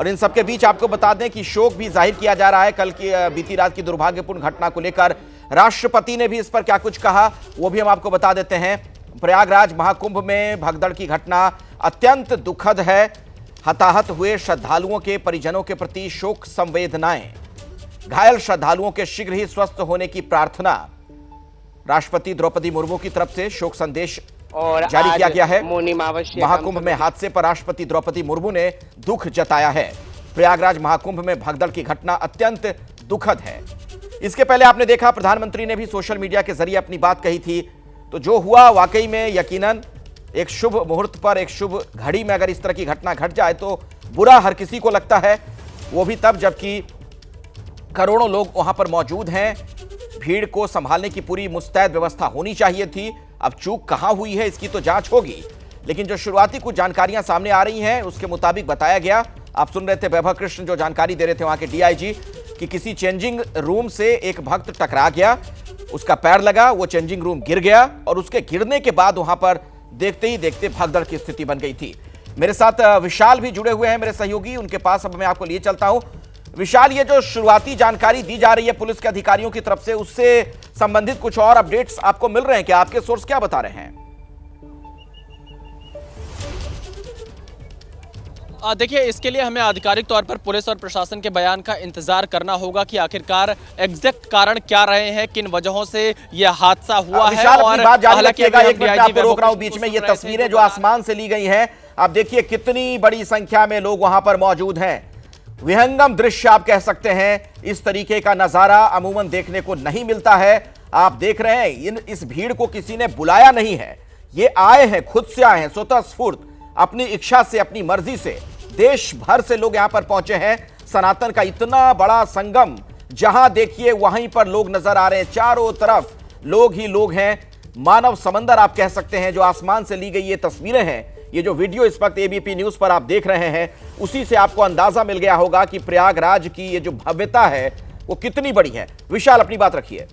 और इन सबके बीच आपको बता दें कि शोक भी जाहिर किया जा रहा है कल की बीती रात की दुर्भाग्यपूर्ण घटना को लेकर। राष्ट्रपति ने भी इस पर क्या कुछ कहा वो भी हम आपको बता देते हैं। प्रयागराज महाकुंभ में भगदड़ की घटना अत्यंत दुखद है। हताहत हुए श्रद्धालुओं के परिजनों के प्रति शोक संवेदनाएं, घायल श्रद्धालुओं के शीघ्र ही स्वस्थ होने की प्रार्थना। राष्ट्रपति द्रौपदी मुर्मू की तरफ से शोक संदेश और जारी किया गया है। महाकुंभ में हादसे पर राष्ट्रपति द्रौपदी मुर्मू ने दुख जताया है। प्रयागराज महाकुंभ में भगदड़ की घटना अत्यंत दुखद है। इसके पहले आपने देखा प्रधानमंत्री ने भी सोशल मीडिया के जरिए अपनी बात कही थी। तो जो हुआ वाकई में यकीनन एक शुभ मुहूर्त पर, एक शुभ घड़ी में अगर इस तरह की घटना घट जाए तो बुरा हर किसी को लगता है, वो भी तब जबकि करोड़ों लोग वहां पर मौजूद हैं। भीड़ को संभालने की पूरी मुस्तैद व्यवस्था होनी चाहिए थी। अब चूक कहां हुई है इसकी तो जांच होगी, लेकिन जो शुरुआती कुछ जानकारियां सामने आ रही हैं उसके मुताबिक बताया गया। आप सुन रहे थे वैभव कृष्ण जो जानकारी दे रहे थे वहां के डीआईजी कि किसी चेंजिंग रूम से एक भक्त टकरा गया, उसका पैर लगा, वो चेंजिंग रूम गिर गया और उसके गिरने के बाद वहां पर देखते ही देखते भगदड़ की स्थिति बन गई थी। मेरे साथ विशाल भी जुड़े हुए हैं, मेरे सहयोगी, उनके पास अब मैं आपको लिए चलता हूं। विशाल, ये जो शुरुआती जानकारी दी जा रही है पुलिस के अधिकारियों की तरफ से, उससे संबंधित कुछ और अपडेट्स आपको मिल रहे हैं क्या? आपके सोर्स क्या बता रहे हैं? देखिए, इसके लिए हमें आधिकारिक तौर पर पुलिस और प्रशासन के बयान का इंतजार करना होगा कि आखिरकार एग्जैक्ट कारण क्या रहे हैं, किन वजहों से यह हादसा हुआ है। और हालांकि एक मिनट में आपको रोक रहा हूं बीच में, ये तस्वीरें जो आसमान से ली गई हैं, आप देखिए कितनी बड़ी संख्या में लोग वहां पर मौजूद हैं। विहंगम दृश्य आप कह सकते हैं। इस तरीके का नजारा अमूमन देखने को नहीं मिलता है। आप देख रहे हैं इस भीड़ को किसी ने बुलाया नहीं है, ये आए हैं, खुद से आए हैं, स्वतः स्फूर्त, अपनी इच्छा से, अपनी मर्जी से। देश भर से लोग यहां पर पहुंचे हैं। सनातन का इतना बड़ा संगम, जहां देखिए वहीं पर लोग नजर आ रहे हैं, चारों तरफ लोग ही लोग हैं। मानव समंदर आप कह सकते हैं। जो आसमान से ली गई ये तस्वीरें हैं, ये जो वीडियो इस वक्त एबीपी न्यूज पर आप देख रहे हैं, उसी से आपको अंदाजा मिल गया होगा कि प्रयागराज की ये जो भव्यता है वो कितनी बड़ी है। विशाल, अपनी बात रखिए।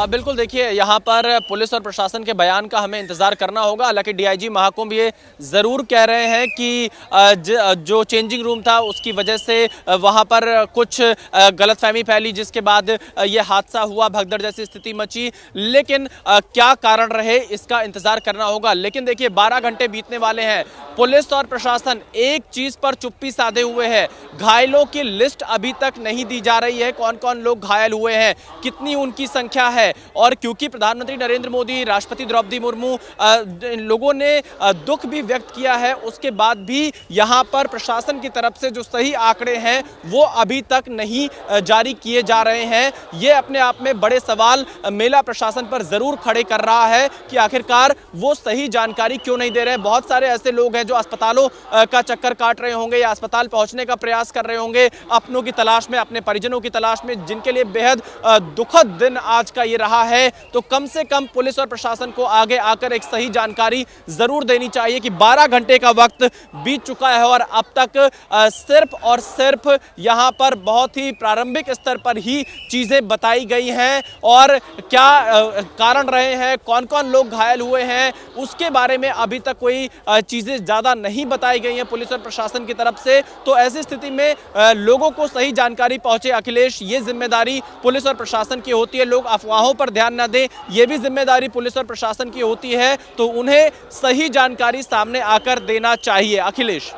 बिल्कुल, देखिए यहाँ पर पुलिस और प्रशासन के बयान का हमें इंतजार करना होगा। हालांकि डीआईजी महाकुंभ ये ज़रूर कह रहे हैं कि जो चेंजिंग रूम था उसकी वजह से वहाँ पर कुछ गलतफहमी फैली, जिसके बाद ये हादसा हुआ, भगदड़ जैसी स्थिति मची। लेकिन क्या कारण रहे इसका इंतजार करना होगा। लेकिन देखिए 12 घंटे बीतने वाले हैं, पुलिस और प्रशासन एक चीज़ पर चुप्पी साधे हुए है। घायलों की लिस्ट अभी तक नहीं दी जा रही है, कौन कौन लोग घायल हुए हैं, कितनी उनकी संख्या है। और क्योंकि प्रधानमंत्री नरेंद्र मोदी, राष्ट्रपति द्रौपदी मुर्मू, लोगों ने दुख भी व्यक्त किया है, उसके बाद भी यहां पर प्रशासन की तरफ से जो सही आंकड़े हैं वो अभी तक नहीं जारी किए जा रहे हैं। ये अपने आप में बड़े सवाल मेला प्रशासन पर जरूर खड़े कर रहा है कि आखिरकार वो सही जानकारी क्यों नहीं दे रहे हैं। बहुत सारे ऐसे लोग हैं जो अस्पतालों का चक्कर काट रहे होंगे या अस्पताल पहुंचने का प्रयास कर रहे होंगे अपनों की तलाश में, अपने परिजनों की तलाश में, जिनके लिए बेहद दुखद दिन आज का ये रहा है। तो कम से कम पुलिस और प्रशासन को आगे आकर एक सही जानकारी जरूर देनी चाहिए कि 12 घंटे का वक्त बीत चुका है और अब तक सिर्फ और सिर्फ यहां पर बहुत ही प्रारंभिक स्तर पर ही चीजें बताई गई हैं। और क्या कारण रहे हैं, कौन कौन लोग घायल हुए हैं, उसके बारे में अभी तक कोई चीजें ज्यादा नहीं बताई गई हैं पुलिस और प्रशासन की तरफ से। तो ऐसी स्थिति में लोगों को सही जानकारी पहुंचे, अखिलेश, ये जिम्मेदारी पुलिस और प्रशासन की होती है। लोग अफवाहों पर ध्यान न दें, यह भी जिम्मेदारी पुलिस और प्रशासन की होती है। तो उन्हें सही जानकारी सामने आकर देना चाहिए। अखिलेश,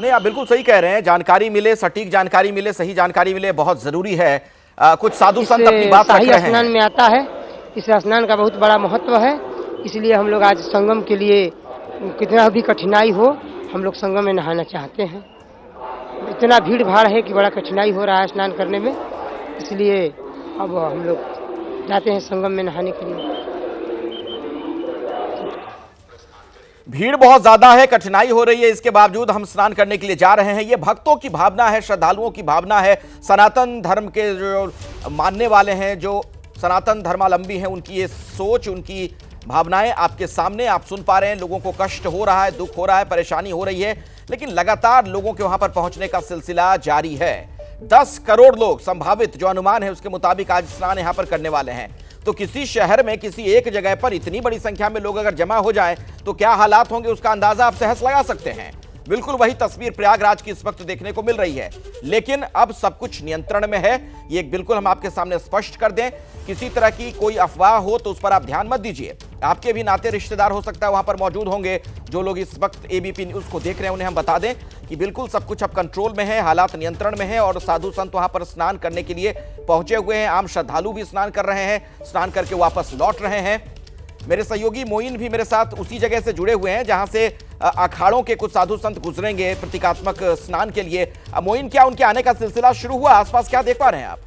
नहीं, आप बिल्कुल सही कह रहे हैं। जानकारी मिले, सटीक जानकारी मिले, सही जानकारी मिले, बहुत जरूरी है। कुछ साधु संत अपनी बात रख रहे हैं। स्नान में आता है, इस स्नान का बहुत बड़ा महत्व है। इसलिए हम लोग आज संगम के लिए, कितना भी कठिनाई हो, हम लोग संगम में नहाना चाहते हैं। इतना भीड़ भाड़ है कि बड़ा कठिनाई हो रहा है स्नान करने में, इसलिए अब हम लोग जाते हैं संगम में नहाने के लिए। भीड़ बहुत ज्यादा है, कठिनाई हो रही है, इसके बावजूद हम स्नान करने के लिए जा रहे हैं। ये भक्तों की भावना है, श्रद्धालुओं की भावना है। सनातन धर्म के जो मानने वाले हैं, जो सनातन धर्मावलंबी हैं, उनकी ये सोच, उनकी भावनाएं आपके सामने आप सुन पा रहे हैं। लोगों को कष्ट हो रहा है, दुख हो रहा है, परेशानी हो रही है, लेकिन लगातार लोगों के वहां पर पहुंचने का सिलसिला जारी है। 10 करोड़ लोग संभावित जो अनुमान है उसके मुताबिक आज स्नान यहां पर करने वाले हैं। तो किसी शहर में किसी एक जगह पर इतनी बड़ी संख्या में लोग अगर जमा हो जाए तो क्या हालात होंगे, उसका अंदाजा आप सहज लगा सकते हैं। बिल्कुल वही तस्वीर प्रयागराज की इस वक्त देखने को मिल रही है, लेकिन अब सब कुछ नियंत्रण में है। ये बिल्कुल हम आपके सामने स्पष्ट कर दें, किसी तरह की कोई अफवाह हो तो उस पर आप ध्यान मत दीजिए। आपके भी नाते रिश्तेदार हो सकता है वहां पर मौजूद होंगे, जो लोग इस वक्त एबीपी न्यूज को देख रहे हैं, उन्हें हम बता दें कि बिल्कुल सब कुछ अब कंट्रोल में है, हालात नियंत्रण में है और साधु संत वहां पर स्नान करने के लिए पहुंचे हुए हैं। आम श्रद्धालु भी स्नान कर रहे हैं, स्नान करके वापस लौट रहे हैं। मेरे सहयोगी मोइन भी मेरे साथ उसी जगह से जुड़े हुए हैं जहां से अखाड़ों के कुछ साधु संत गुजरेंगे प्रतीकात्मक स्नान के लिए। मोइन, क्या उनके आने का सिलसिला शुरू हुआ? आसपास क्या देख पा रहे हैं आप?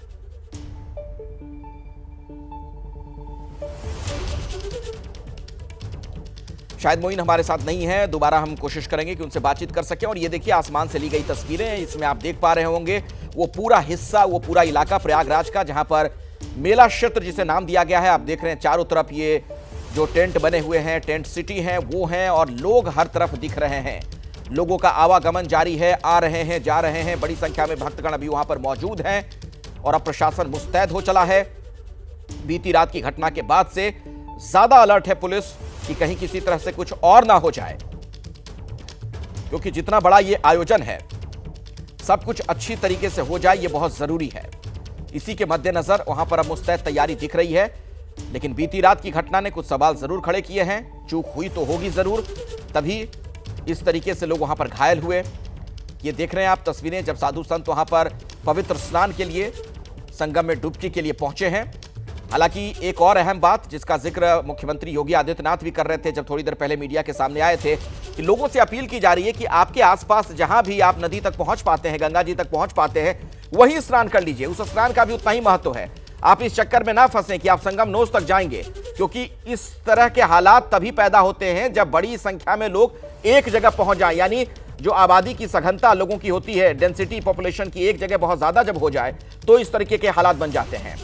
शायद मोइन हमारे साथ नहीं है, दोबारा हम कोशिश करेंगे कि उनसे बातचीत कर सकें। और ये देखिए आसमान से ली गई तस्वीरें, इसमें आप देख पा रहे होंगे वो पूरा हिस्सा, वो पूरा इलाका प्रयागराज का जहां पर मेला क्षेत्र जिसे नाम दिया गया है। आप देख रहे हैं चारों तरफ ये जो टेंट बने हुए हैं, टेंट सिटी हैं, वो हैं और लोग हर तरफ दिख रहे हैं। लोगों का आवागमन जारी है, आ रहे हैं, जा रहे हैं। बड़ी संख्या में भक्तगण अभी वहां पर मौजूद हैं और अब प्रशासन मुस्तैद हो चला है। बीती रात की घटना के बाद से ज्यादा अलर्ट है पुलिस कि कहीं किसी तरह से कुछ और ना हो जाए, क्योंकि जितना बड़ा ये आयोजन है, सब कुछ अच्छी तरीके से हो जाए, ये बहुत जरूरी है। इसी के मद्देनजर वहां पर अब मुस्तैद तैयारी दिख रही है। लेकिन बीती रात की घटना ने कुछ सवाल जरूर खड़े किए हैं। चूक हुई तो होगी जरूर, तभी इस तरीके से लोग वहां पर घायल हुए। ये देख रहे हैं आप तस्वीरें जब साधु संत वहां पर पवित्र स्नान के लिए, संगम में डुबकी के लिए पहुंचे हैं। हालांकि एक और अहम बात जिसका जिक्र मुख्यमंत्री योगी आदित्यनाथ भी कर रहे थे जब थोड़ी देर पहले मीडिया के सामने आए थे, कि लोगों से अपील की जा रही है कि आपके आसपास जहां भी आप नदी तक पहुंच पाते हैं, गंगा जी तक पहुंच पाते हैं, वहीं स्नान कर लीजिए। उस स्नान का भी उतना ही महत्व है। आप इस चक्कर में ना फंसें कि आप संगम नोज तक जाएंगे, क्योंकि इस तरह के हालात तभी पैदा होते हैं जब बड़ी संख्या में लोग एक जगह पहुंच जाएं। यानी जो आबादी की सघनता लोगों की होती है, डेंसिटी पॉपुलेशन की एक जगह बहुत ज्यादा जब हो जाए तो इस तरीके के हालात बन जाते हैं।